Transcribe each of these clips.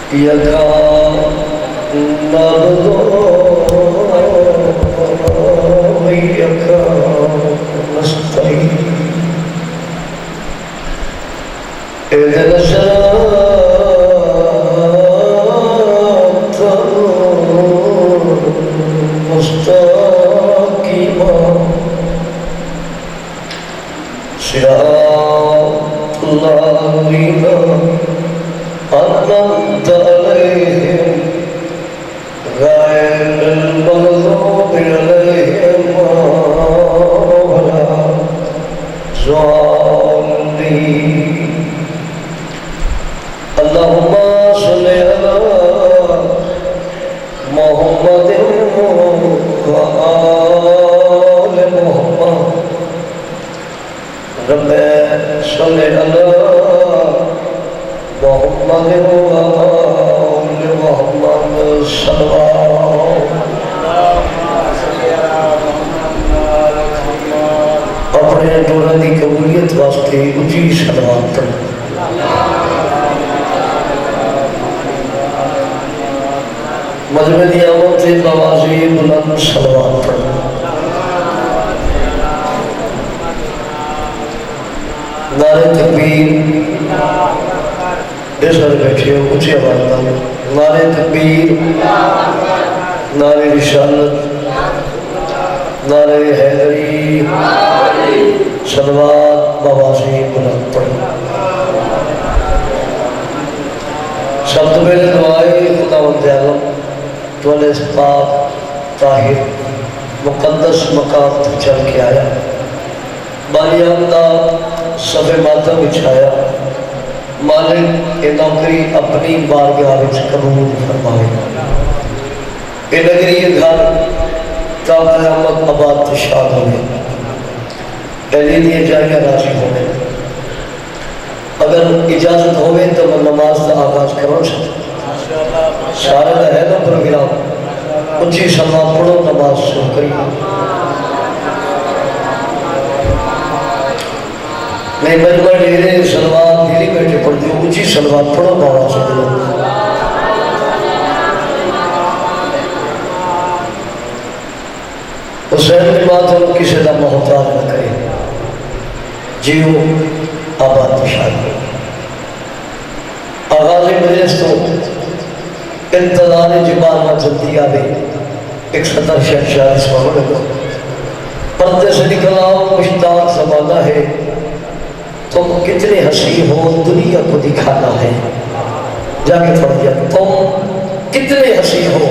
یکا نعبد و یکا نستعین اهدنا الصراط المستقيم صراط الذين أنعمت عليهم غير المغضوب عليهم ولا الضالين اللهم صل على محمد وآل محمد رب صل على محمد وآل محمد صلوات اپنے دورہ دی قبولیت واسطے اچھی صلوات پڑھ مجمع دی آمد سے بوازی بلند صلوات پڑھ نعرہ تکبیر اس پر بیٹھے ہو اچھی آواز نہ نعرہ تکبیر نعرہ رسالت نعرہ حیدری صلوات بوازی بلند پڑھ سب تو پہلے دعائے خداوند عالم تولے پاک طاہر مقدس مقام تک چل کے آیا بانی آمدہ صفِ ماتم بچھایا مالک اے نوکری اپنی بارگاہ وچ قبول فرمائے اے نگری گھر تا قیامت آباد شاد ہوئے اہلی دیے جائیاں راضی ہوئے اگر اجازت ہوئے تو میں نماز کا آغاز کروں سارے دا ہے نا پروگرام اچھی سلام پڑھو نماز شروع کری نہیں مجمع ڈیرے سلوات دلی بیٹھے پڑھ دیو اچھی سلوات پڑھو بابا سے دلو حسین کی بات ہم کسی دا محتاج نہ کریں جیو آباد شاد آغاز مجلس تو انتظار جبال میں جلدی آگے 146 محمد کو پردے سے نکلا مشتاق زمانہ ہے تم کتنے حسی ہو دنیا کو دکھانا ہے جا کے پڑھ دیا تم کتنے حسی ہو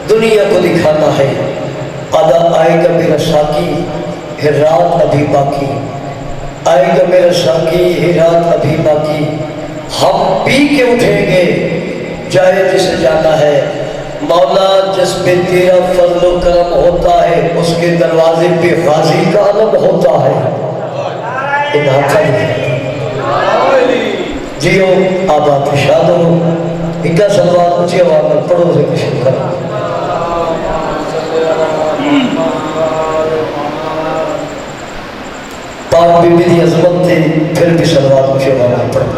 دنیا کو دکھانا ہے آدھا آئے گا میرا ساکی ہے رات ابھی باقی آئے گا میرا ساکی ہے رات ابھی باقی ہم پی کے اٹھیں گے جائے جسے جانا ہے مولا جس پہ تیرا فضل و کرم ہوتا ہے اس کے دروازے پہ غازی کا علم ہوتا ہے جیو آباد شاد ہو انکا سلوات اچھی آواز میں پڑھو سے کشن کر پاک بی بی دی عظمت تھی پھر بھی سلوات اچھی آواز میں پڑھو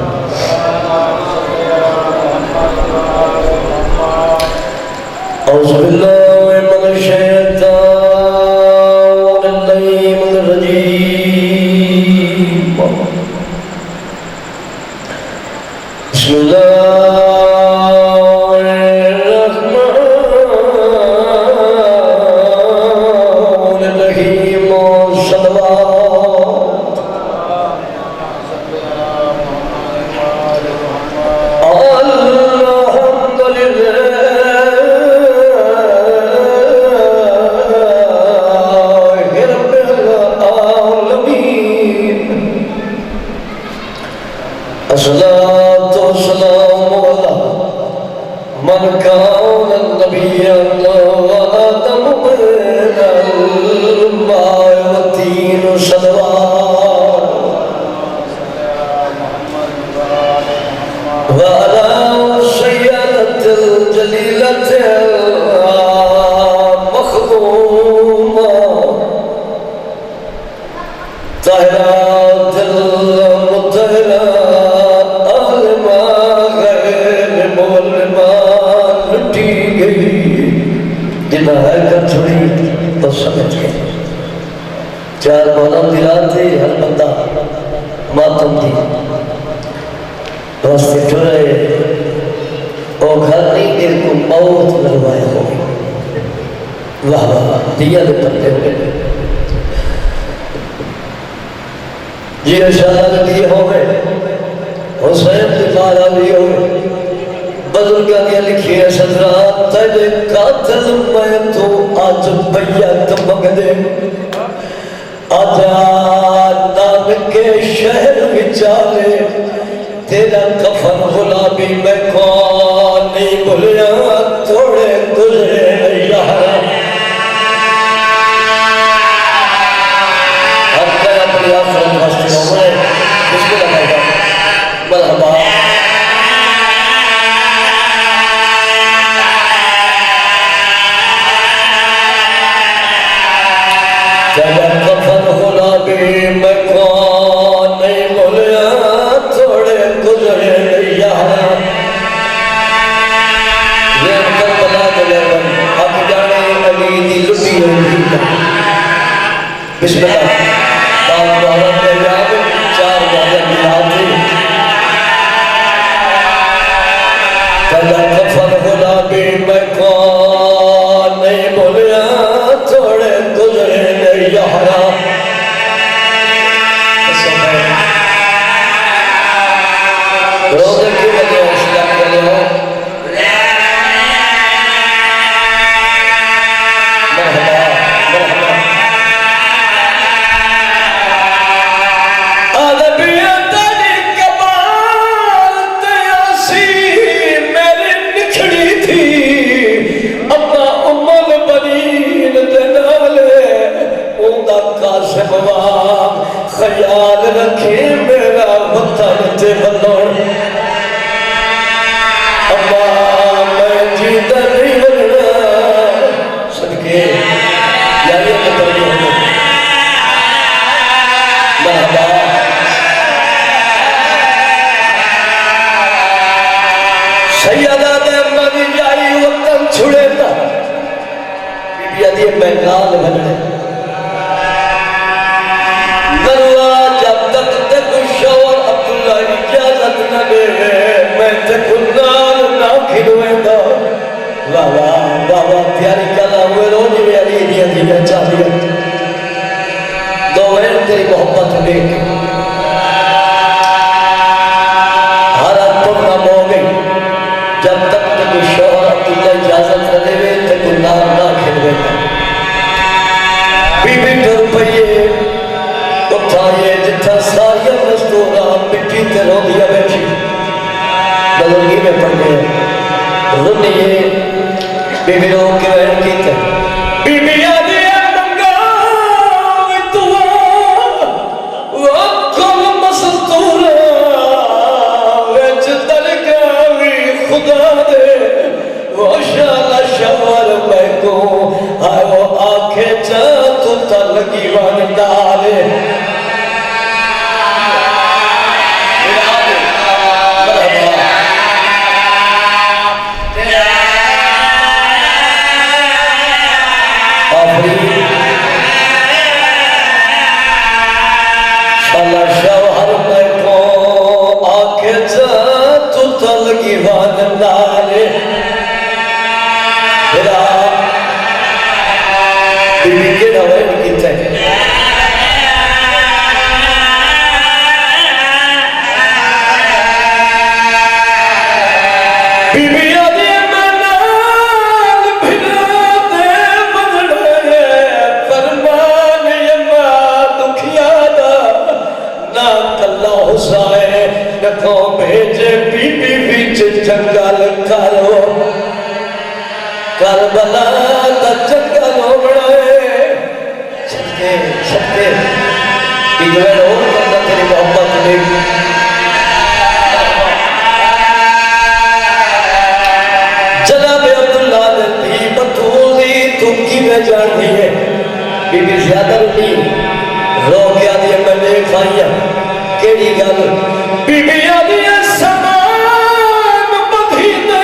اعوذ باللہ من الشیطان اللعین الرجیم بسم اللہ الرحمن الرحیم صلوات الصلاة والسلام على من كان النبي وآدم بين الماء والطين صلوات وعلى السيدة الجليلة المخدومة طاهرات المطهرات راستے ٹرے او گھر نہیں دل کو موت لگوایا ہوگی واہ واہ دیا دے پتے ہوئے یہ اشارہ دیے ہوئے حسین دمارا بھی ہوئے بزرگاں نے لکھی ہے صدرات تیرے قاتل میں تو آج بیعت مگدے آجا نام کے شہر وچالے تیرا کفن غلابی میں کون نہیں بھولیا تھوڑے گزرے یارا اب میں اپنی آفرت واسطے ہوئے اس کو لگائے گا مرحبا تیرا کفن غلابی میں کون نہیں بھولیا تھوڑے گزرے یارا یہ کربلا دلے بن اب جانے علی دی لٹی ہوئی بسم اللہ باب بہرم میں جاب 4 بہرم کی آتی تیرا کفن غلابی میں کون نہیں بھولیا تھوڑے گزرے یارا روزے کی وجہ اسلام کرے ہو مرحبا مرحبا عالمیت علی کمال تیاسی میری نکھڑی تھی اپنا امال بنین دنالے اوندا قاسم وام خیال رکھے میرا وطن تے بلوڑ اما میں جیدہ نہیں بننا صدقے یعنی مطلب نہیں ہوگا مرحبا سیدہ دے مگی جائی وطن چھڑے تا بی بی آدھی بینگال بننے نروا جب تک تک شور عبداللہ اجازت نہ دے میں تک نال نہ کھلوے دا واہ واہ واہ واہ پیاری کلا ہوئے روجی میں علی دیا دیا چاہیے دو وین تیری محبت لے حالت پرنم ہو گئی جب تک تک شور عبداللہ اجازت نہ دے تک نال نہ کھلوے دا بی بی ڈر پئیے اٹھائیے جتھا ساری مستورہ مٹی تے رو دیا بیٹھی بزرگی میں پڑھ گئے رنیے بی بی رو کے وین کی تے بی بی آدھی منگا دعا وکل مستورہ ویچ دلگاوی خدا دے وہ شالہ شوار میں کو آئے وہ آنکھیں چاہ تو تلگی وان ڈالے شالہ شوہر میں کو آنکھیں چاہ تو تلگی وان ڈالے بی بی کے نوائن کی تھے بی بی آدھی منال بھلا دے بدلے فرمان یما دکھیا دا نا کلا حسائے نکو بھیجے بی بی بیچ جنگل کرو کربلا دا جنگل ہو بڑھائے صدقے ایگوین ہو کرنا تیری محبت لے جناب عبداللہ نے بھی بطولی تو کی میں جاننی ہے بی بی زیادہ نہیں رو گیا دیا میں نے کھائیا کیڑی گل بی بی آدھی سمان بدھی دے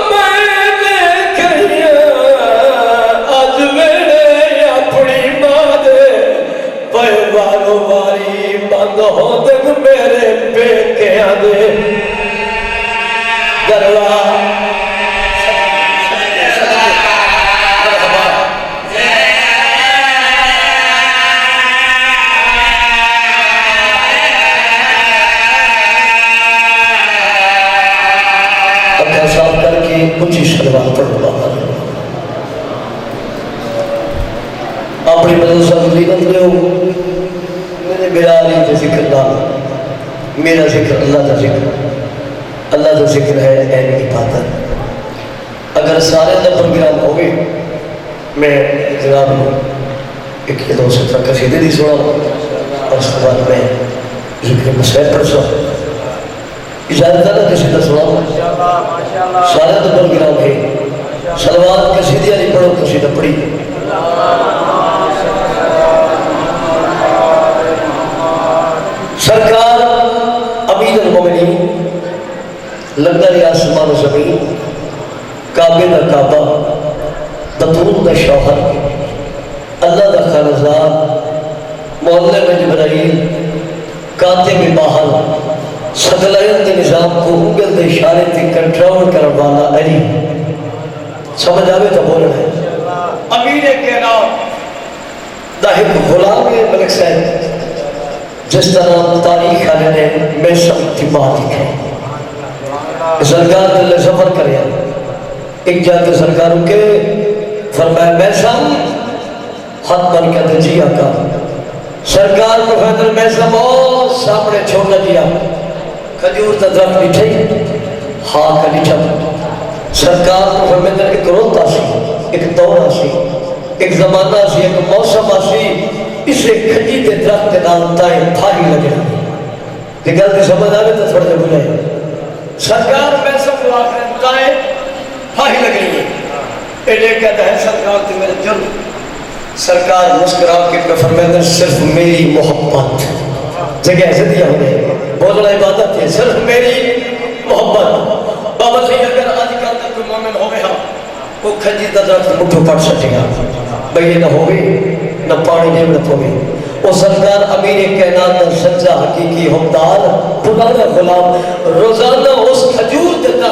میں نے کہیا آج میرے اپنی ماں دے پہ بارو باری بند ہو دے جڑا اپنا صاف کر کے اونچی شلوات پڑھو اپنی مدرسہ فضیلت لے میرے بلالی کا ذکر نہ میرا ذکر اللہ کا ذکر ہے اہل عبادت اگر سارے کا پروگرام ہو گئے میں جناب ایک یہ دو سترہ قصیدے دی سنا اور اس کے بعد میں ذکر مسائل پڑھ سا اجازت ہے نا قصیدہ سنا سارے کا پروگرام ہے صلوات قصیدہ نہیں پڑھو قصیدہ پڑھی سرکار امیر المومنین لندر آسمان و زمین کعبے دا کعبہ بطول دا شوہر اللہ دا خانزاد معلم جبرائیل کاتب باہر صدلائن دے نظام کو انگل دے اشارے تے کنٹرول کروانا علی سمجھ آوے تو بولنا ہے امیر کائنات دا ایک غلام ملک صاحب جس طرح تاریخ آنے نے میسم کی بات لکھے سرکار دل سفر کریا ایک جاتے سرکار کے فرمایا میسم حد بن کے جی آقا سرکار کو فیدر میسم او سامنے چھوڑا دیا کھجور تا درخت لٹھے ہاں کا لٹھا سرکار کو فیدر ایک روتا سی ایک دورہ سی ایک زمانہ سی ایک موسم سی اسے کھجی تے درخت نال تائیں بھاری لگے کہ گلتی سمجھ آگے تو تھوڑے بلے سرکار میں سب کو آخر تائیں بھاری لگے یہ ایڈے کہتا ہے سرکار تے میرے جرم سرکار مسکرا کے فرمائے صرف میری محبت جگہ ایسے دیا ہونے بولنا عبادت ہے صرف میری محبت بابا سے اگر آج کل تک کوئی مومن ہو گیا وہ کھجی تے درخت مٹھو پڑ سکے گا بھئی نہ ہوگی نہ پانی نعمت ہوگی وہ سرکار امیر کائنات کا سچا حقیقی حکمدار پرانا غلام روزانہ اس کھجور دیتا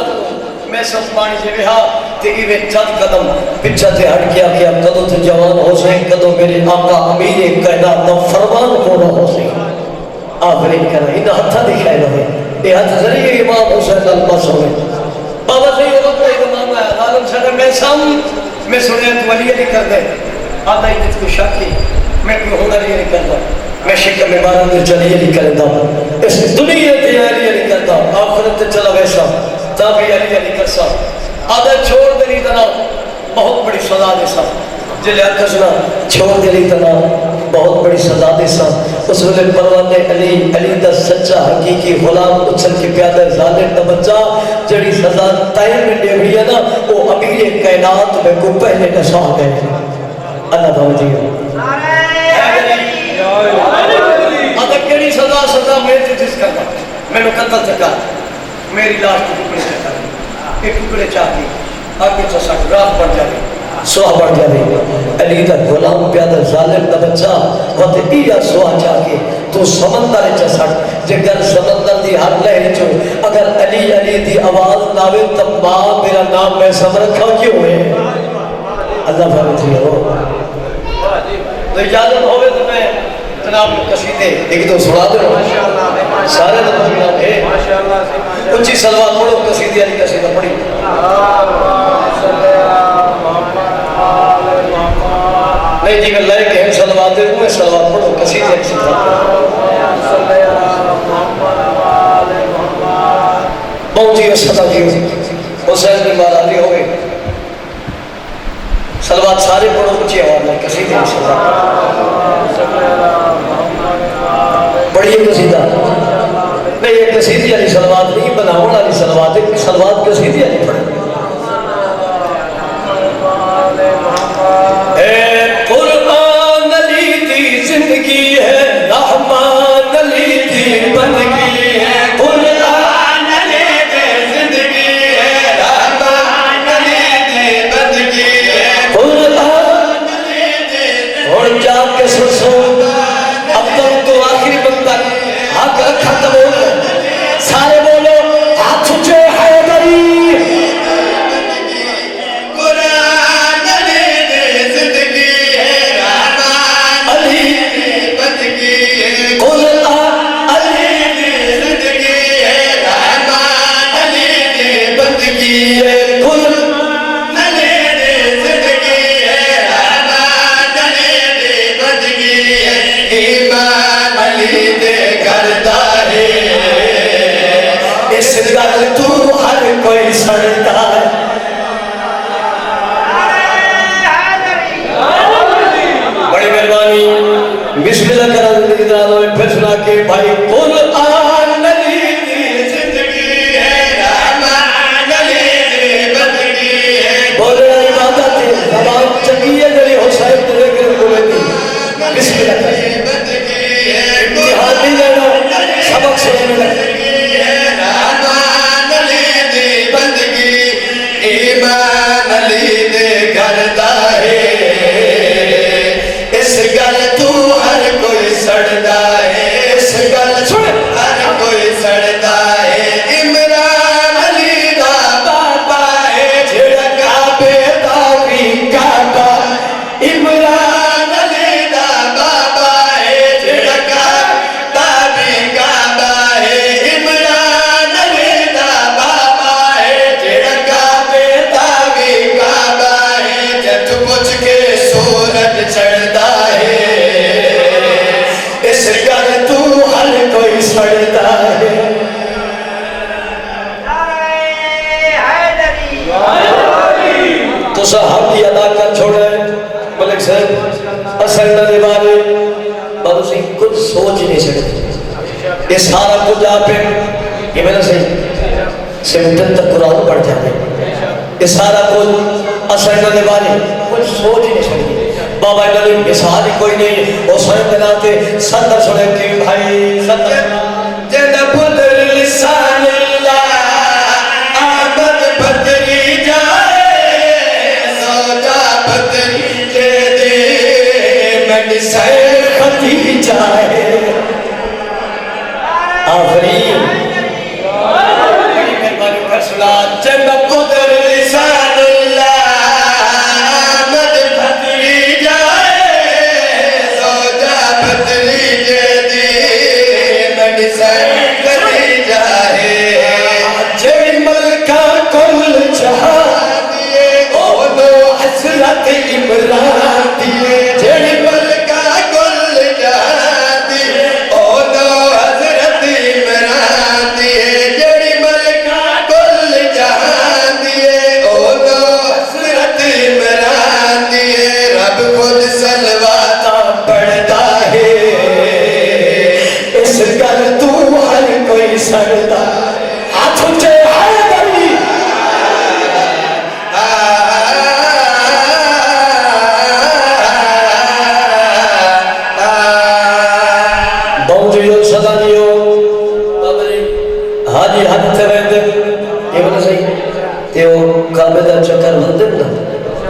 میں سب پانی سے بہا تے ایوے چند قدم پچھا سے ہٹ کیا کیا کدو تے جوان ہو سے کدو میرے آقا امیر کائنات کا فرمان پورا ہو سے آخری کہنا انہا ہتھا دکھائے رہے یہ ہتھ ذریعے امام حسین المس ہوئے بابا سے یہ وقت ایک امام ہے عالم صدر میں سنے تو علی علی کر دے آدھا ہی جت کو شاکی میں کوئی ہنر یہ نہیں کرتا میں شکم عبارت میں چلی علی کرتا اس دنیا تے علی علی کرتا آخرت تے چلا ویسا تابی علی علی کرسا آدھا چھوڑ دلی تنا بہت بڑی سزا دے سا جلے اکسنا چھوڑ دلی تنا بہت بڑی سزا دے سا اس وقت پروانے علی دا سچا حقیقی غلام اچھل کے پیادہ ظالم دا بچہ جڑی سزا تائم میں دے ہوئی ہے نا وہ امیر کائنات میں کو پہلے نشا گئے اللہ بھاؤ جی آدھا کیڑی سزا میں جس کرتا میں نے قتل چکا میری لاش کو ٹکڑے چکا ایک ٹکڑے چاہتی آگے چسک رات بڑھ جائے سوہ بڑھ جائے علی دا غلام پیادہ ظالم دا بچہ وقت ایہ سوہ چاہ کے تو سمندر چسک جے گر سمندر دی ہر لہر چو اگر علی علی دی آواز ناوے تب ماں میرا نام میں سم رکھا کیوں ہوئے اللہ بھائی تھی ہو تو اجازت ہوئے تو میں جناب قصیدے ایک دو سنا دے سارے دفعہ بنا ہے اچھی سلوات پڑھو قصیدے علی قصیدہ پڑھی نہیں جی میں لائے کہ ہم سلوات دے میں سلوات پڑھو قصیدے علی قصیدہ بہت جی صدا جی حسین بن مالا علی ہوئے سلوات سارے پڑھو اچھی آواز میں قصیدے علی قصیدہ بڑی قصیدہ نہیں یہ قصیدے علی سلوات نہیں بناون علی سلوات ہے سلوات قصیدے علی پڑھو اے قرآن علی دی زندگی ہے رحمان علی دی بندگی ہے قرآن علی دی زندگی ہے رحمان علی دی بندگی ہے قرآن علی دی اور جا کے سسو اب تک تو آخری بندہ حق ختم ہو سارے بولو ہاتھ اچھے حیدری تسا حق کی ادا کر چھوڑے ملک صاحب اصل نہ بارے پر اسی کچھ سوچ نہیں سکتے یہ سارا کچھ آپ یہ میرا صحیح سمٹن تک قرآن پڑھ جاتے یہ سارا کچھ اصل نہ بارے کچھ سوچ نہیں سکتے بابا علی مثال ہی کوئی نہیں وہ سوئے بناتے صدر سنے کی بھائی صدر جنب در لسان اللہ آمد بدری جائے سوجا بدری جے دے میں سیر خطی جائے آفرین جنب در لسان اللہ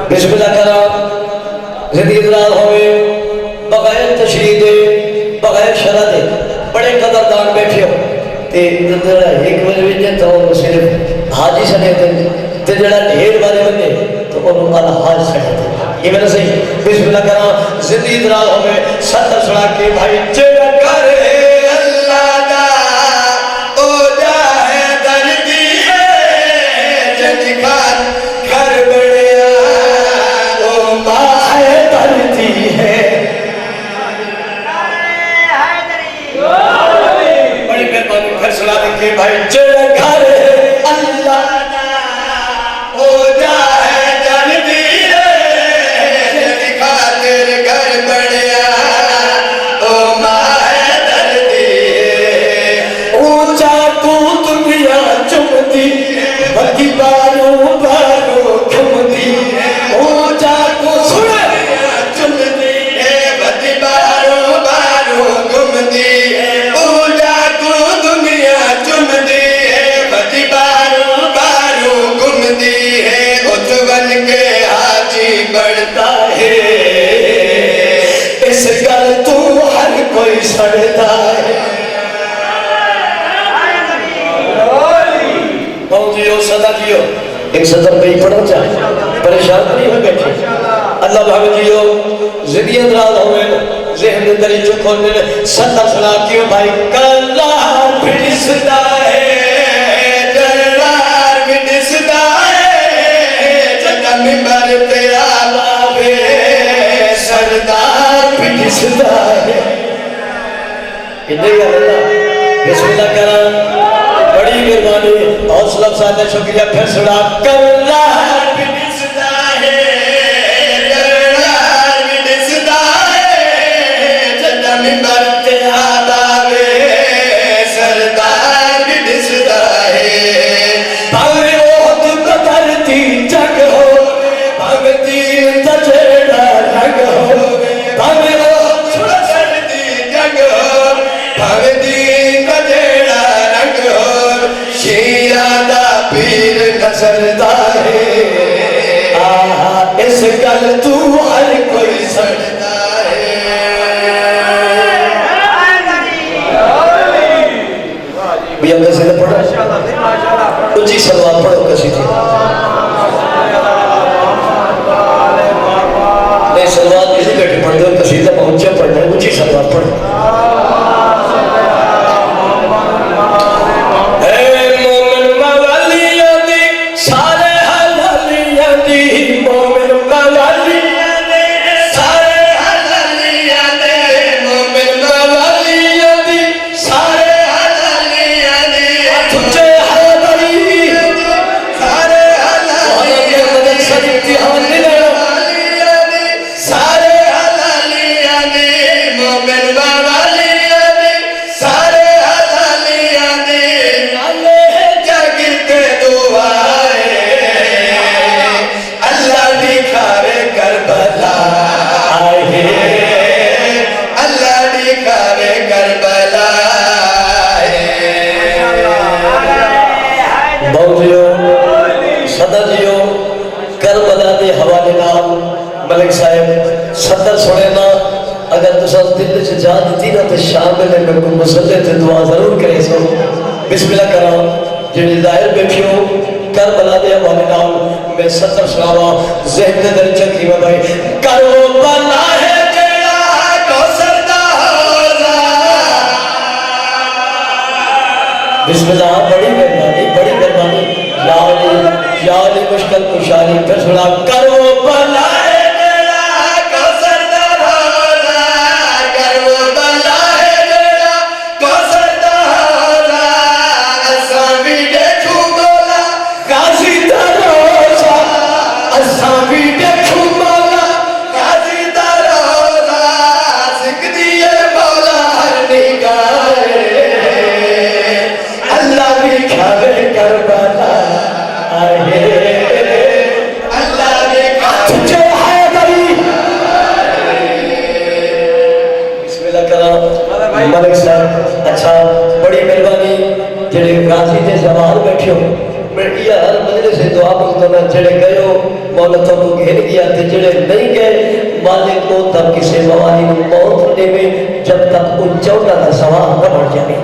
بسم اللہ کرام زندگی دراز ہوئے بغیر تشریح دے بغیر شرح دے بڑے قدردان بیٹھے ہو تے ایک مجھے تو صرف حاجی سنے تے جڑا ڈھیر بارے بنے تو انہوں الحاج سنے تے یہ میرا صحیح بسم اللہ کرام زندگی دراز ہوئے ستر سڑا کے بھائی جڑا کرے اللہ دا او جاہے دردی ہے جن کار گھر بڑے بھائی جڑا گھر اللہ ہو جائے جلدی جن خاطر گھر بڑھیا او ماہ دردی اونچا کو دنیا چمتی بکی باروں باروں کھمتی اونچا کو دنیا چمتی بکی باروں باروں گھمتی بڑھتا ہے اس گل تو ہر کوئی سڑتا ہے بہتیو صدا کیو ایک صدر پہ ہی پڑھنا چاہے پریشان نہیں ہو بیٹھے اللہ بھاگتیو زندگی اندراز ہوئے ذہن دری چکھو دل صدر صدا کیو بھائی کلار بھڑستا ہے جلار بھڑستا ہے جگہ ممبر پہ سردار پھٹستا ہے اتنے گا اللہ بسم اللہ کرام بڑی مہربانی حوصلہ ساتھ شکریہ پھر سڑا کلار پھٹستا ہے کلار پھٹستا ہے جنہ ممبر تیاد آوے سردار پھٹستا ہے بھاوے وقت قدر تھی جگ ہو بھاوے تین تجیڑا رنگ ہو بھاوے وقت قدر تھی جگ ہو بھاوے تین تجیڑا رنگ ہو شیعہ دا پیر نظرتا ہے آہا اس گل تو ہر کوئی سڑتا ہے بھی اندر سے پڑھا اچھی سلوات پڑھو کسی تھی نہیں سلوات کسی بیٹھے پڑھ دو کسی تھا پہنچا پڑھنا ہے اچھی سلوات پڑھو اے مومن موالیاں دی سارے حلالیاں دی مومن موالیاں دی سارے حلالیاں دی مومن موالیاں دی سارے حلالیاں دی تجھے حلالی سارے حلالیاں دی بہو جیو صدر جیو کربلا دے حوالے نال ملک صاحب صدر سنے نا اگر تسا دل سے جا دیتی نا تو شامل ہے میں کو مسلح تے دعا ضرور کرے سو بسم اللہ کرام جنہی ظاہر بیٹھی ہو کربلا دے حوالے نال میں صدر سناوا ذہن دے در چکی میں بھائی کربلا ہے جڑا کوثر دا حوضہ بسم اللہ بڑی مہربانی یا علی مشکل کشاری پھر سنا کربلا ہے جڑا کوثر دا حوضہ کربلا ہے جڑا کوثر دا حوضہ اساں بھی دیکھو مولا غازی دا روزہ اساں بھی دیکھو مولا غازی دا روزہ سکتی ہے مولا ہر نگاہ اللہ بھی کھاوے کربلا ملک صاحب اچھا بڑی مہربانی جڑے غازی دے زوال بیٹھے ہو میں یہ ہر مجلس سے دعا مانگتا ہوں جڑے گئے ہو مولا تو کو گھیر گیا تھے جڑے نہیں گئے مالک کو تب کسی موالی کو موت دے میں جب تک ان چوٹا کا سوال نہ بڑھ جائے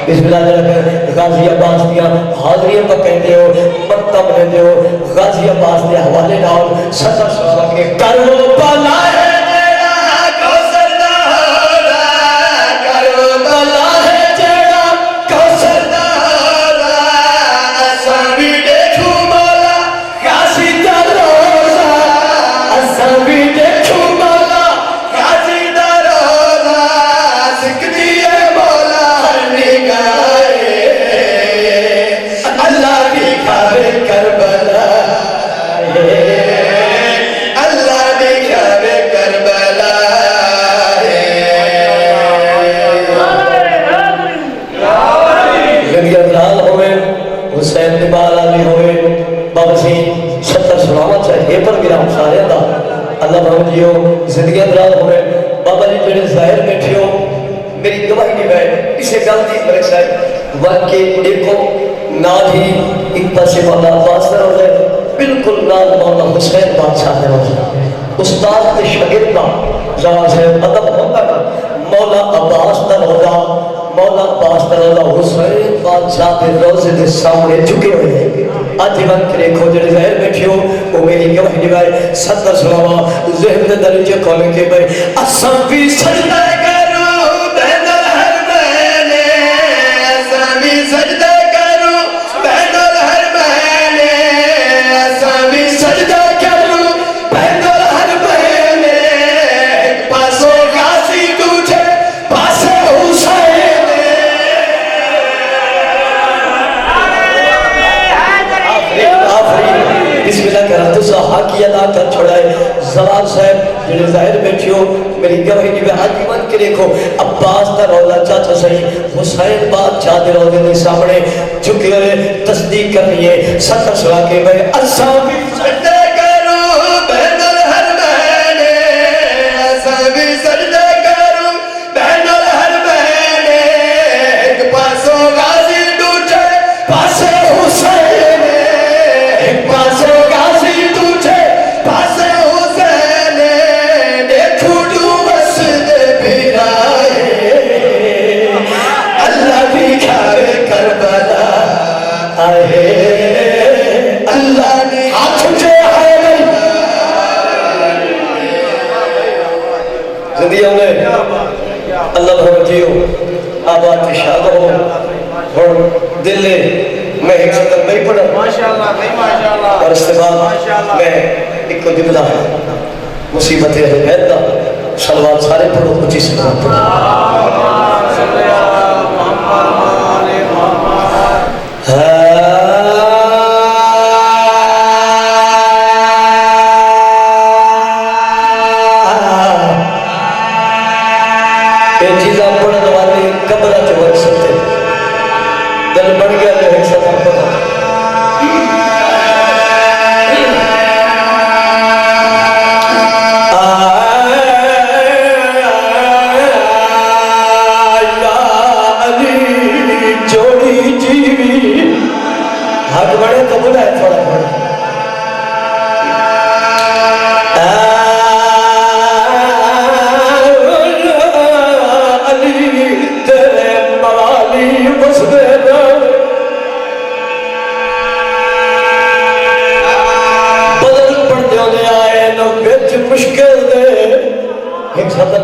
بسم اللہ جڑا غازی عباس دیا حاضریاں پر کہتے ہو مطلب لیتے ہو غازی عباس دے حوالے نال صدر صحابہ کے کربلا ہے جڑا کوثر دا حوضہ کربلا ہے جڑا کوثر دا حوضہ اساں بھی دیکھو مولا غازی دا روزہ اساں بھی دیکھو مولا غازی دا روزہ سکتی ہے مولا ہر نگاہ اللہ بھی کھاوے کربلا اللہ بھی کھاوے کربلا زندگی افضال ہوئے حسین نبال علی ہوئے بابا سی 70 سناوا چاہیے پر گرام سارے دا اللہ بہت جیو زندگی افضال ہوئے بابا جی جڑے ظاہر بیٹھے ہو میری گواہی نہیں بیٹھ اسے گلتی ملک صاحب واقعی دیکھو نال ہی ایک پاسے مولا عباس در ہو جائے بالکل نال مولا حسین بادشاہ در ہو جائے استاد تے شاگرد کا جواز ہے ادب ہوتا ہے مولا عباس در ہو جائے مولا عباس در ہو جائے حسین بادشاہ دے روزے دے سامنے جھکے ہوئے ہیں آج جیون کرے کھو جڑے ظاہر بیٹھے ہو وہ میری گواہی نبھائے صدر سلاما ذہن دے درجے کھولے کے بھائی اساں بھی سجدہ کرو بین الحرمین اساں بھی سجدہ حاکی ادا کر چھوڑائے زوال صاحب جنہیں ظاہر بیٹھی ہو میری گواہی نہیں میں آج من کے دیکھو عباس دا رولا چاچا صحیح حسین بادشاہ دے روزے دے سامنے جھکے ہوئے تصدیق کرنی ہے صدر سلا کے بھائی اساں بھی سجدہ کرو بین الحرمین اساں بھی سجدہ کرو بین الحرمین ایک پاسو غازی دوجے پاسے حسین ایک پاسو اللہ بھرمتیو آباد کی شاہ ہو اور دل میں ایک صدر نہیں پڑھا اور اس کے بعد میں ایک کو جملہ مصیبت اہل بیت دا صلوات سارے پڑھو کچھ اس میں پڑھو حق بڑے تو بلا ہے تھوڑا بڑا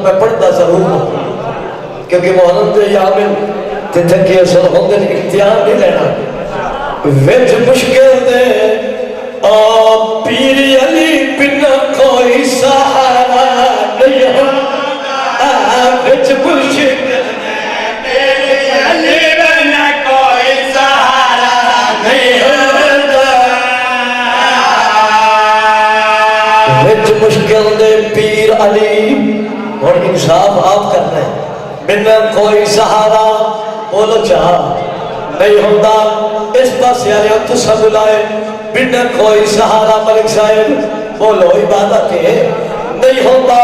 میں پڑھتا ضرور ہوں کیونکہ محرم دے یامن تے تھکی اثر ہوندے اختیار نہیں لینا وچ مشکل دے پیر علی بن کوئی سہارا نہیں ہوتا وچ مشکل دے پیر علی بن کوئی سہارا نہیں ہوتا وچ مشکل دے پیر علی اور انصاف آپ کرنا ہے بنا کوئی سہارا بولو چاہا نہیں ہوتا اس پاس یعنی تو سب لائے بنا کوئی سہارا ملک صاحب بولو عبادت ہے نہیں ہوتا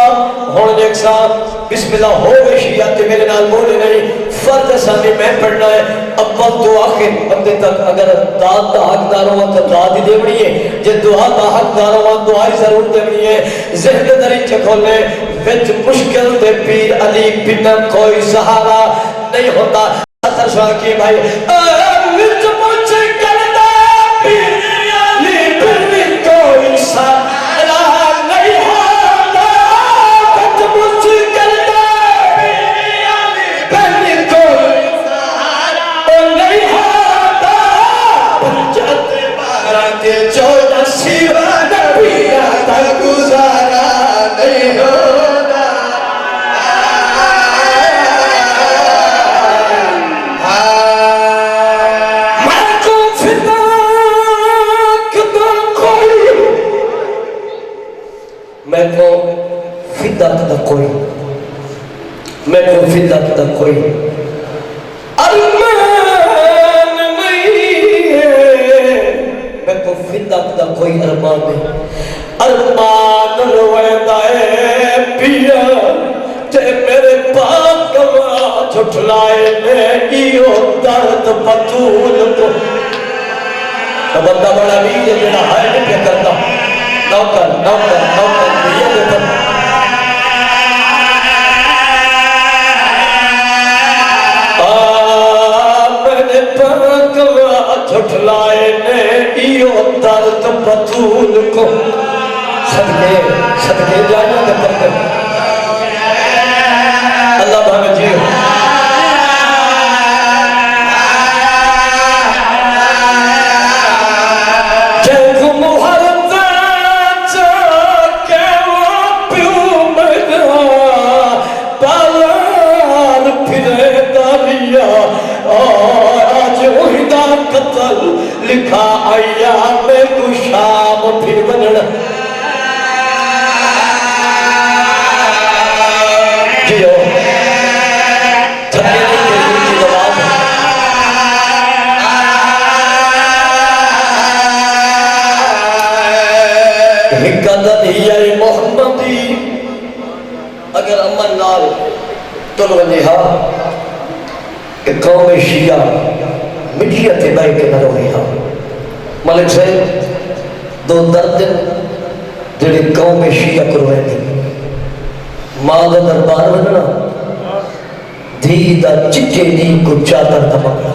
ہون ایک ساتھ بسم اللہ ہو گئی شیعہ تے میرے نال بولے نہیں فرد سامنے میں پڑھنا ہے اول تو آخر بندے تک اگر داد دا حق داروں تو داد ہی دیونی ہے جے دعا دا حق داروں دعائی ضرور دیونی ہے ذہن دری چکھولے وچ مشکل دے پیر علی بنا کوئی سہارا نہیں ہوتا ستر سوال کی بھائی وچ مشکل دے پیر علی بنا کوئی سہارا نہیں ہوتا وچ مشکل دے پیر علی بنا کوئی سہارا نہیں ہوتا پنجت بارہ کے 14 سیوہ نبیہ تا گزارا نہیں ہوتا میں کو فدت دا کوئی ارمان نہیں ہے میں کو فدت دا کوئی ارمان نہیں ارمان رویدہ ہے پیا تے میرے پاک گواہ جھٹلائے میں ایو درد بطول کو بندہ بڑا نہیں ہے جنہا ہائے نہیں پہ کرتا نوکر یہ دے پر جھٹلائے نے ایو درد بطول کو صدقے جائنا دے پکر اللہ بھاگے جیو جیکو محرد چاکے وہ پیو مگا پالان پھرے داریا آج وحدہ قتل لکھا ایام کو شام پھر بننا جیو تھکے نہیں کے لیے کی جواب حقیقت ہی محمدی اگر امن نال تلو نہا کہ قوم شیعہ مٹیت بائی کے نہ روئی ہاں ملک صاحب دو درد جڑے قوم شیعہ کروئے تھے ماں دا دربار بننا دھی دا چچے دی کو چادر تمکا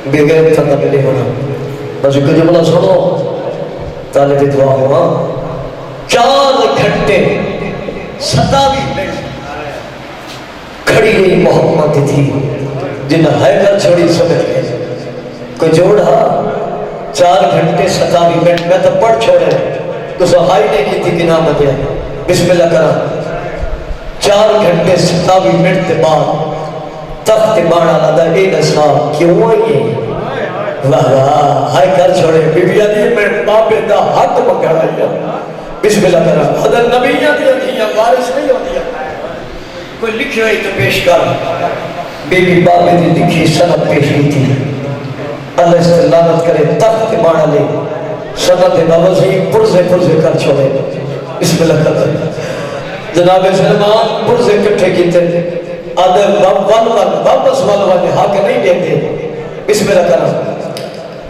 بغیر تھا ملے ہونا بس ایک جملہ سنو طالب دعا ہوا 4 گھنٹے 27 منٹ کھڑی ہوئی محمد تھی جنہا ہے کر چھوڑی سمجھ گئے کوئی جوڑا 4 گھنٹے 27 منٹ میں تو پڑھ چھوڑے تو سہائی نہیں کی تھی کہ نام دیا بسم اللہ کرا 4 گھنٹے 27 منٹ کے بعد تخت بانا لدا اے نسا کیوں آئیے واہ واہ ہائی کر چھوڑے بی بی آدھی میں باپے دا حق مکڑا لیا بسم اللہ کرا حضر نبیہ دیا دیا وارث نہیں ہوتی ہے کوئی لکھی ہوئی تو پیش کر بی بی باپے دی لکھی سنت پیش کی تھی اللہ استعلانت کرے تخت بانا لے سنت بابا سے پرزے کر چھوڑے بسم اللہ کرتا جناب سلمان پرزے کٹھے کی تھے آدھے واپس والے حق نہیں دیتے بسم اللہ کرنا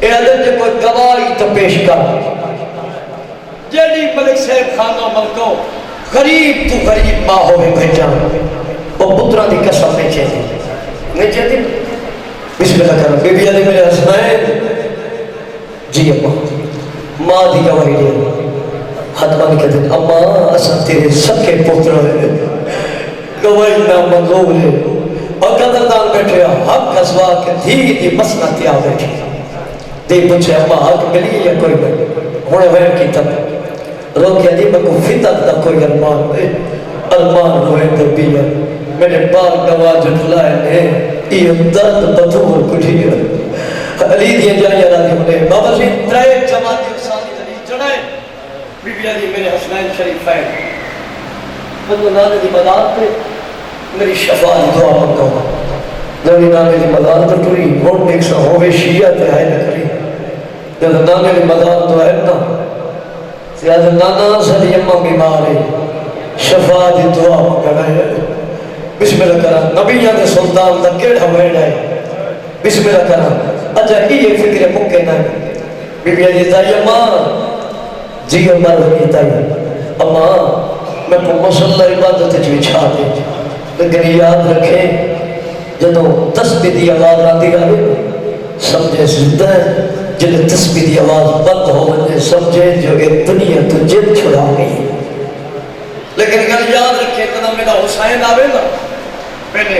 اے عدد جو کوئی گواہی تو پیش کر جیڑی ملک صاحب خانہ ملکو غریب تو غریب ماں ہوئے بھیجا وہ پترہ دی قسم میں چاہتے نہیں چاہتے بسم اللہ کرم بی بی علی میرے حسنائن جی اپا ماں دی گواہی دے حتمہ نے کہتے ہیں اماں اصلا تیرے سکے پترہ ہے گواہی نہ منظور ہے اور قدردان بیٹھے حق قصبہ کے دھی دی مسنتی آ بیٹھے دے پوچھے اماں حق ملی یا کوئی نہیں ہونے وین کی تب روکیا دی میں کو فتت دا کوئی ارمان ہوئے تربیہ میرے بار گواہ جھٹلائے نے یہ درد بطور کٹھی علی دیئے جائیں راضی ہونے بابا جی ترائے جماعتی اقسانی علی جڑائے بی بی علی میرے حسنین شریف ہے بندو نانے دی مدار پہ میری شفاعت دعا مانگا ہوا نبی نانے دی مدار پر ٹوری مون دیکھ سا ہوئے شیعہ تے آئے نکری جب نانے دی مدار تو ہے نا زیادہ نانا صلی امہ بیمار ہے شفاعت دعا مانگا ہے بسم اللہ کرم نبی یاد سلطان دا کیڑا ویڑ ہے بسم اللہ کرم اجا یہ فکر مکے نہ بی بی علی تائی اماں جی عمر ہوئی تائی اماں میں کو مسلح عبادت جو چھا دے لیکن یاد رکھیں جدو تسبیح دی آواز آتی رہے سمجھے زندہ ہے جنہیں تسبیح دی آواز بند ہو مجھے سمجھے جو ایک دنیا تو جن چھڑا گئی لیکن اگر یاد رکھیں اتنا میرا حسین آوے نا پہلے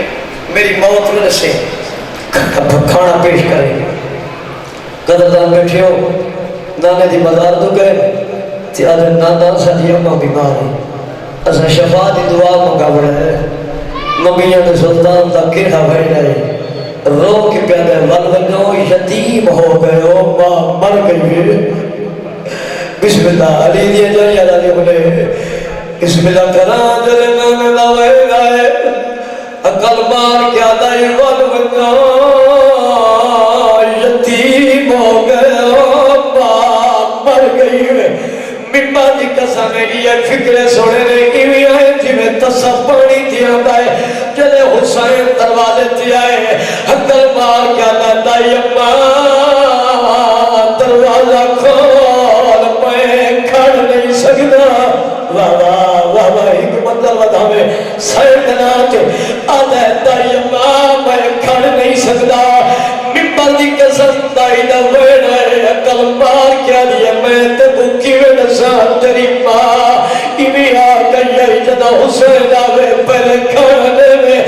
میری موت میں سے کھانا پیش کریں قدردان بیٹھے ہو نانے دی مزار تو گئے تی آدھے نانا صلی امہ بیمار ہے اسا شفا دی دعا مگا بڑھا ہے نبیان سلطان تا کیڑا بڑھا ہے رو کے پیادے والونو یتیم ہو گئے ہو ماں مر گئی بسم اللہ علی دیئے جائیں یا علی بلے بسم اللہ کران دل میں لاوے گائے اقل مار کیا دائی والونو یتیم ہو گئے ہو ماں مر گئی ممبا دی قسم ہے یہ فکر سوڑے نے کیوی آئے تھی میں تصف پانی تھی آدھائے جلے حسین دروازے تھی آئے حقل مار کیا دائی اماں دروازہ کھول میں کھڑ نہیں سکتا واہ واہ واہ حکمت دروازہ میں سیدنا کے آدھے دائی اماں میں کھڑ نہیں سکتا ممبا دی قسم دائی دا ویڑ ہے حقل مار کیا دیا میں تے بکی تیری ماں ایمی آگئی ہے جدہ حسین آوے پہلے کھانے میں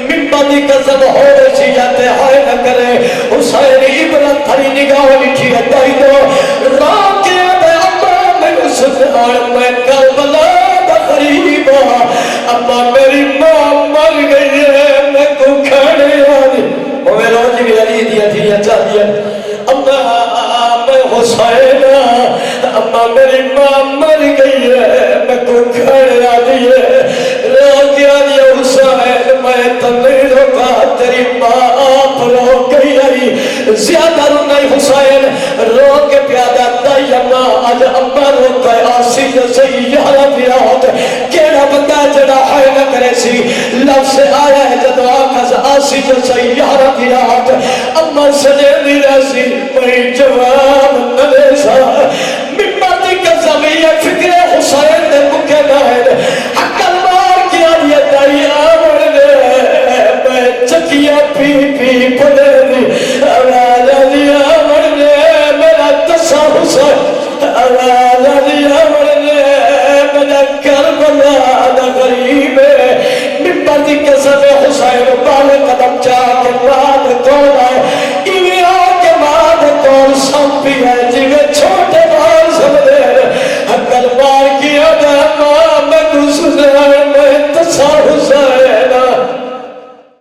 ممبا دی قسم ہو رسی جاتے ہائے نہ کرے حسین عبرت تھری نگاہ لکھی ہے دائی دو راکے دے اماں میں سنان میں کربلا دا غریبا اماں میری ماں مر گئی ہے میں کو کھانے آدھی وہ میں روجی بھی علی دیا تھی اچھا دیا اماں میں حسین اماں میری ماں مر گئی ہے میں کو گھر آدھی ہے رو کیا دیا حسین میں تنہیں روکا تیری ماں آپ رو گئی ہے زیادہ رو نہیں حسین رو کے پیادہ دائی اماں آج اماں رو گئے آسی جیسے یارہ پیا ہوتے کیڑا بندہ جڑا ہے نہ کرے سی لفظ آیا ہے جدو آکھا سے آسی جیسے یارہ پیا ہوتے اماں سجے میرا سی میں جواب نہ دے سا زمین فکر حسین دے مکہ نائر حقل مار کیا دیا دائی آورنے میں چکیاں پی پی پڑے دی اولا دی آورنے میرا تسا حسین اولا دی آورنے میرا کربلا دا غریب ممبر دی قسم